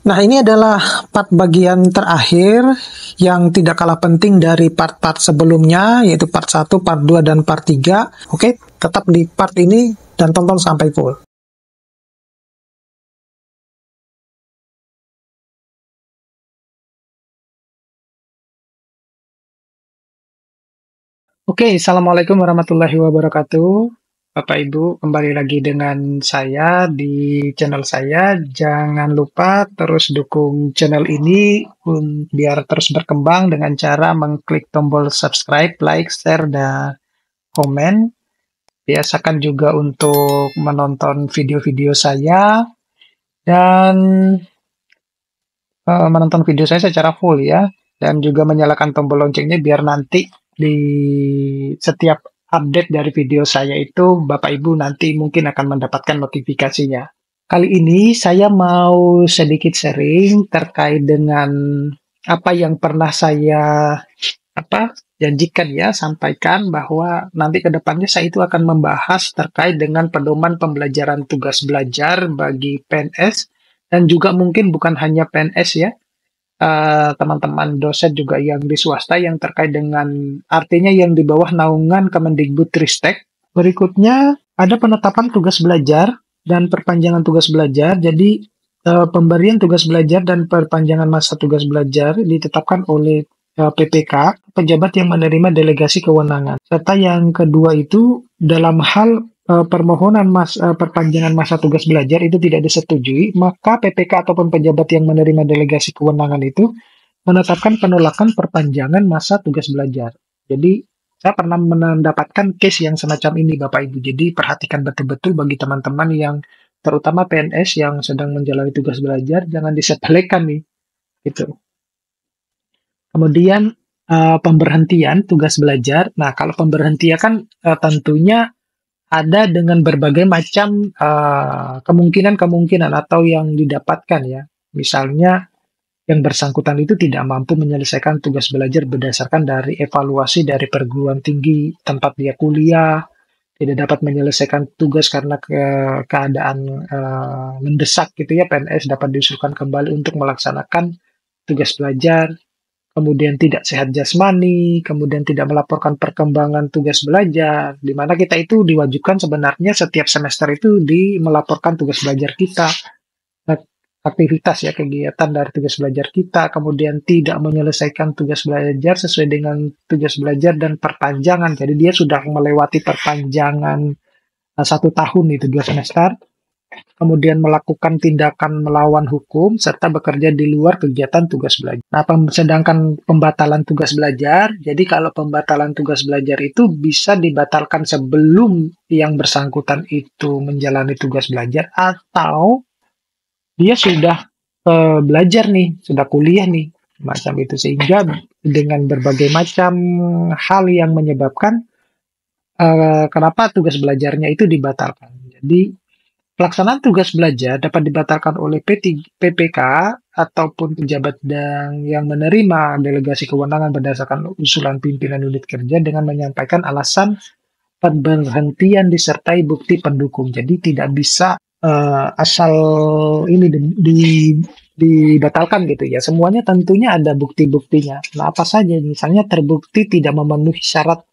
Nah, ini adalah part bagian terakhir yang tidak kalah penting dari part-part sebelumnya, yaitu part 1, part 2, dan part 3. Oke, tetap di part ini dan tonton sampai full. Oke, Assalamualaikum warahmatullahi wabarakatuh. Bapak Ibu, kembali lagi dengan saya di channel saya. Jangan lupa terus dukung channel ini biar terus berkembang dengan cara mengklik tombol subscribe, like, share, dan komen. Biasakan juga untuk menonton video-video saya dan menonton video saya secara full ya. Dan juga menyalakan tombol loncengnya biar nanti di setiap update dari video saya itu Bapak Ibu nanti mungkin akan mendapatkan notifikasinya. Kali ini saya mau sedikit sharing terkait dengan apa yang pernah saya janjikan ya, sampaikan bahwa nanti ke depannya saya itu akan membahas terkait dengan pedoman pembelajaran tugas belajar bagi PNS dan juga mungkin bukan hanya PNS ya, teman-teman dosen juga yang di swasta yang terkait dengan artinya yang di bawah naungan Kemendikbudristek. Berikutnya ada penetapan tugas belajar dan perpanjangan tugas belajar. Jadi pemberian tugas belajar dan perpanjangan masa tugas belajar ditetapkan oleh PPK, pejabat yang menerima delegasi kewenangan. Serta yang kedua itu dalam hal permohonan perpanjangan masa tugas belajar itu tidak disetujui, maka PPK ataupun pejabat yang menerima delegasi kewenangan itu menetapkan penolakan perpanjangan masa tugas belajar. Jadi saya pernah mendapatkan case yang semacam ini Bapak Ibu. Jadi perhatikan betul-betul bagi teman-teman yang terutama PNS yang sedang menjalani tugas belajar, jangan disepelekan nih. Gitu. Kemudian pemberhentian tugas belajar. Nah, kalau pemberhentian kan tentunya ada dengan berbagai macam kemungkinan-kemungkinan atau yang didapatkan ya. Misalnya yang bersangkutan itu tidak mampu menyelesaikan tugas belajar berdasarkan dari evaluasi dari perguruan tinggi tempat dia kuliah, tidak dapat menyelesaikan tugas karena keadaan mendesak gitu ya, PNS dapat diusulkan kembali untuk melaksanakan tugas belajar, kemudian tidak sehat jasmani, kemudian tidak melaporkan perkembangan tugas belajar, di mana kita itu diwajibkan sebenarnya setiap semester itu melaporkan tugas belajar kita, aktivitas ya, kegiatan dari tugas belajar kita, kemudian tidak menyelesaikan tugas belajar sesuai dengan tugas belajar dan perpanjangan, jadi dia sudah melewati perpanjangan 1 tahun itu 2 semester, kemudian melakukan tindakan melawan hukum, serta bekerja di luar kegiatan tugas belajar. Nah, sedangkan pembatalan tugas belajar, jadi kalau pembatalan tugas belajar itu bisa dibatalkan sebelum yang bersangkutan itu menjalani tugas belajar, atau dia sudah belajar nih, sudah kuliah nih, macam itu. Sehingga dengan berbagai macam hal yang menyebabkan kenapa tugas belajarnya itu dibatalkan. Jadi pelaksanaan tugas belajar dapat dibatalkan oleh PPK ataupun pejabat yang menerima delegasi kewenangan berdasarkan usulan pimpinan unit kerja dengan menyampaikan alasan pemberhentian disertai bukti pendukung. Jadi tidak bisa asal ini dibatalkan gitu ya. Semuanya tentunya ada bukti-buktinya. Nah, apa saja? Misalnya terbukti tidak memenuhi syarat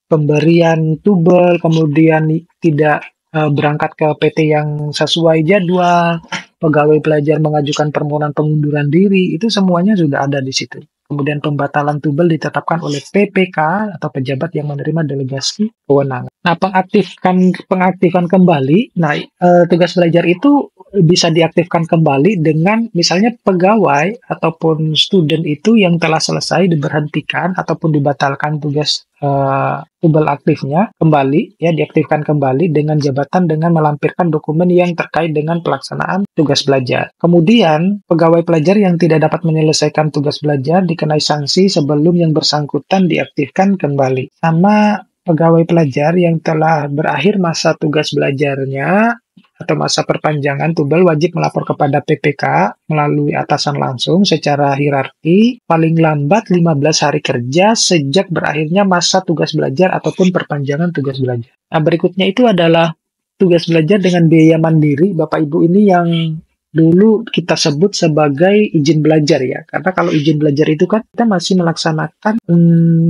pemberian tubel, kemudian tidak berangkat ke PT yang sesuai jadwal, pegawai pelajar mengajukan permohonan pengunduran diri, itu semuanya sudah ada di situ. Kemudian pembatalan tubel ditetapkan oleh PPK atau pejabat yang menerima delegasi kewenangan. Nah, pengaktifan kembali, nah tugas belajar itu bisa diaktifkan kembali dengan misalnya pegawai ataupun student itu yang telah selesai diberhentikan ataupun dibatalkan tugas tubel aktifnya kembali ya, diaktifkan kembali dengan jabatan dengan melampirkan dokumen yang terkait dengan pelaksanaan tugas belajar. Kemudian pegawai pelajar yang tidak dapat menyelesaikan tugas belajar dikenai sanksi sebelum yang bersangkutan diaktifkan kembali. Sama pegawai pelajar yang telah berakhir masa tugas belajarnya atau masa perpanjangan tubel wajib melapor kepada PPK melalui atasan langsung secara hierarki paling lambat 15 hari kerja sejak berakhirnya masa tugas belajar ataupun perpanjangan tugas belajar. Nah, berikutnya itu adalah tugas belajar dengan biaya mandiri. Bapak Ibu ini yang dulu kita sebut sebagai izin belajar ya. Karena kalau izin belajar itu kan kita masih melaksanakan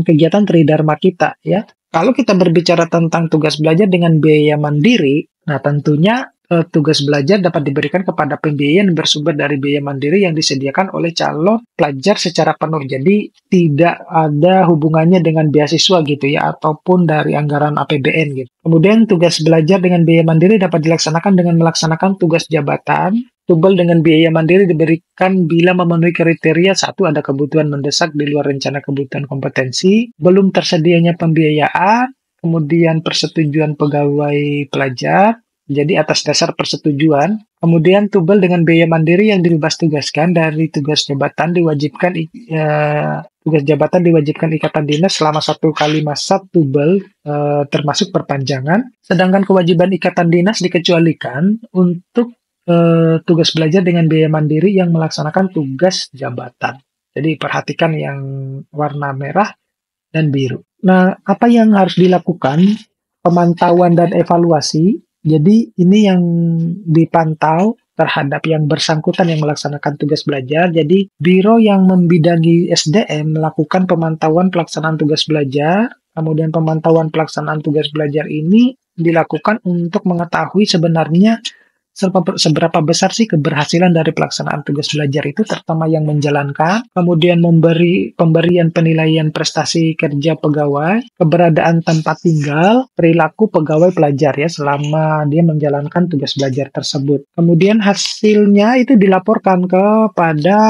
kegiatan tridharma kita ya. Kalau kita berbicara tentang tugas belajar dengan biaya mandiri, nah tentunya tugas belajar dapat diberikan kepada pembiayaan yang bersumber dari biaya mandiri yang disediakan oleh calon pelajar secara penuh. Jadi tidak ada hubungannya dengan beasiswa gitu ya, ataupun dari anggaran APBN gitu. Kemudian tugas belajar dengan biaya mandiri dapat dilaksanakan dengan melaksanakan tugas jabatan. Tubal dengan biaya mandiri diberikan bila memenuhi kriteria: satu, ada kebutuhan mendesak di luar rencana kebutuhan kompetensi, belum tersedianya pembiayaan, kemudian persetujuan pegawai pelajar, jadi atas dasar persetujuan. Kemudian tubal dengan biaya mandiri yang dibebas tugaskan dari tugas jabatan diwajibkan ikatan dinas selama 1 kali masa tubal termasuk perpanjangan. Sedangkan kewajiban ikatan dinas dikecualikan untuk tugas belajar dengan biaya mandiri yang melaksanakan tugas jabatan. Jadi perhatikan yang warna merah dan biru. Nah, apa yang harus dilakukan? Pemantauan dan evaluasi. Jadi ini yang dipantau terhadap yang bersangkutan yang melaksanakan tugas belajar. Jadi biro yang membidangi SDM melakukan pemantauan pelaksanaan tugas belajar. Kemudian pemantauan pelaksanaan tugas belajar ini dilakukan untuk mengetahui sebenarnya seberapa besar sih keberhasilan dari pelaksanaan tugas belajar itu, terutama yang menjalankan, kemudian pemberian penilaian prestasi kerja pegawai, keberadaan tempat tinggal, perilaku pegawai pelajar ya selama dia menjalankan tugas belajar tersebut. Kemudian hasilnya itu dilaporkan kepada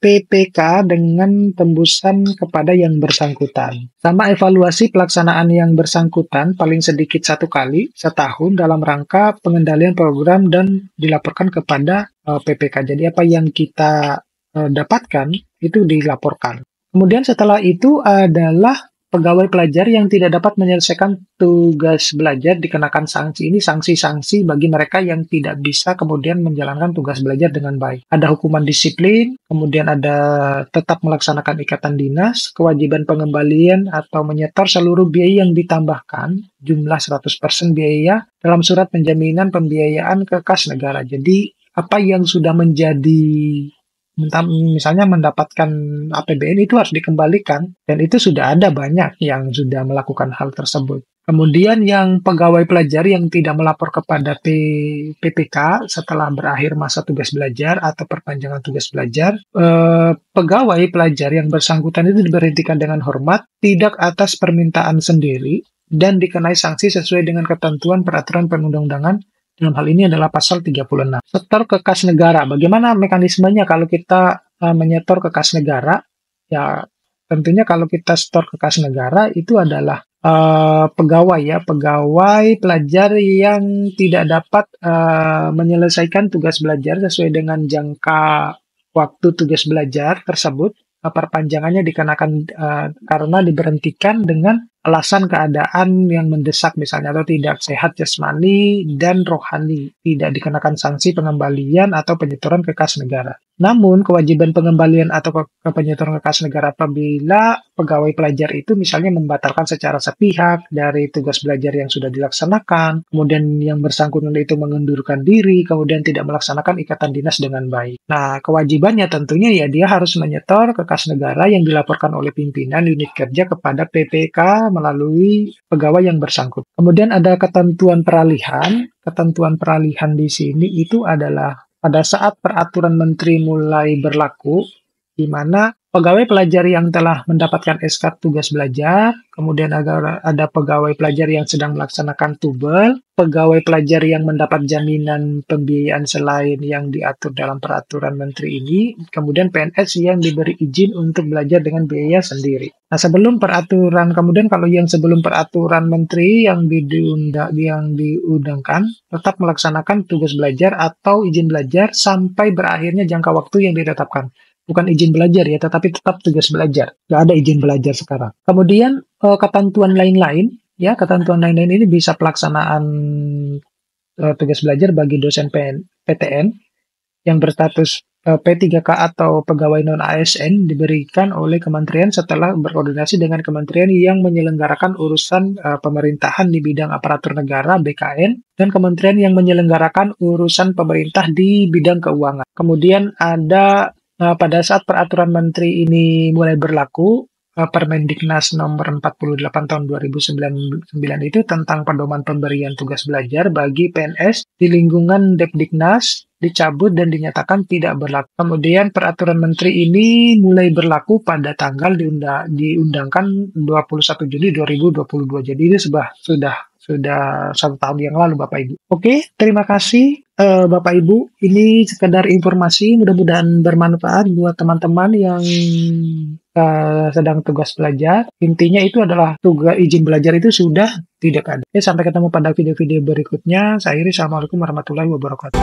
PPK dengan tembusan kepada yang bersangkutan. Sama evaluasi pelaksanaan yang bersangkutan paling sedikit 1 kali setahun dalam rangka pengendalian program dan dilaporkan kepada PPK. Jadi apa yang kita dapatkan itu dilaporkan. Kemudian setelah itu adalah pegawai pelajar yang tidak dapat menyelesaikan tugas belajar dikenakan sanksi. Ini sanksi-sanksi bagi mereka yang tidak bisa kemudian menjalankan tugas belajar dengan baik. Ada hukuman disiplin, kemudian ada tetap melaksanakan ikatan dinas, kewajiban pengembalian atau menyetor seluruh biaya yang ditambahkan, jumlah 100% biaya dalam surat penjaminan pembiayaan ke kas negara. Jadi apa yang sudah menjadi misalnya mendapatkan APBN itu harus dikembalikan, dan itu sudah ada banyak yang sudah melakukan hal tersebut. Kemudian yang pegawai pelajar yang tidak melapor kepada PPK setelah berakhir masa tugas belajar atau perpanjangan tugas belajar, pegawai pelajar yang bersangkutan itu diberhentikan dengan hormat, tidak atas permintaan sendiri, dan dikenai sanksi sesuai dengan ketentuan peraturan perundang-undangan. Dalam hal ini adalah pasal 36. Setor ke kas negara. Bagaimana mekanismenya kalau kita menyetor ke kas negara? Ya, tentunya kalau kita setor ke kas negara itu adalah pegawai pelajar yang tidak dapat menyelesaikan tugas belajar sesuai dengan jangka waktu tugas belajar tersebut. Perpanjangannya dikenakan karena diberhentikan dengan alasan keadaan yang mendesak misalnya, atau tidak sehat jasmani dan rohani, tidak dikenakan sanksi pengembalian atau penyetoran ke kas negara. Namun kewajiban pengembalian atau penyetoran ke kas negara apabila pegawai pelajar itu misalnya membatalkan secara sepihak dari tugas belajar yang sudah dilaksanakan, kemudian yang bersangkutan itu mengundurkan diri, kemudian tidak melaksanakan ikatan dinas dengan baik. Nah, kewajibannya tentunya ya dia harus menyetor ke kas negara yang dilaporkan oleh pimpinan unit kerja kepada PPK melalui pegawai yang bersangkutan. Kemudian ada ketentuan peralihan. Ketentuan peralihan di sini itu adalah pada saat peraturan menteri mulai berlaku, di mana pegawai pelajar yang telah mendapatkan SK tugas belajar, kemudian ada pegawai pelajar yang sedang melaksanakan tubel, pegawai pelajar yang mendapat jaminan pembiayaan selain yang diatur dalam peraturan menteri ini, kemudian PNS yang diberi izin untuk belajar dengan biaya sendiri. Nah, kemudian kalau yang sebelum peraturan menteri yang diundangkan, tetap melaksanakan tugas belajar atau izin belajar sampai berakhirnya jangka waktu yang ditetapkan. Bukan izin belajar ya, tetapi tetap tugas belajar. Nggak ada izin belajar sekarang. Kemudian ketentuan lain-lain ini bisa pelaksanaan tugas belajar bagi dosen PTN yang berstatus P3K atau pegawai non-ASN diberikan oleh kementerian setelah berkoordinasi dengan kementerian yang menyelenggarakan urusan pemerintahan di bidang aparatur negara (BKN) dan kementerian yang menyelenggarakan urusan pemerintah di bidang keuangan. Kemudian ada pada saat peraturan menteri ini mulai berlaku, Permendiknas nomor 48 tahun 2009 itu tentang pedoman pemberian tugas belajar bagi PNS di lingkungan Depdiknas dicabut dan dinyatakan tidak berlaku. Kemudian peraturan menteri ini mulai berlaku pada tanggal diundangkan 21 Juni 2022. Jadi ini sudah 1 tahun yang lalu, Bapak Ibu. Oke, terima kasih Bapak Ibu. Ini sekedar informasi, mudah-mudahan bermanfaat buat teman-teman yang sedang tugas belajar. Intinya itu adalah tugas izin belajar itu sudah tidak ada. Oke, sampai ketemu pada video-video berikutnya. Saya akhiri, assalamualaikum warahmatullahi wabarakatuh.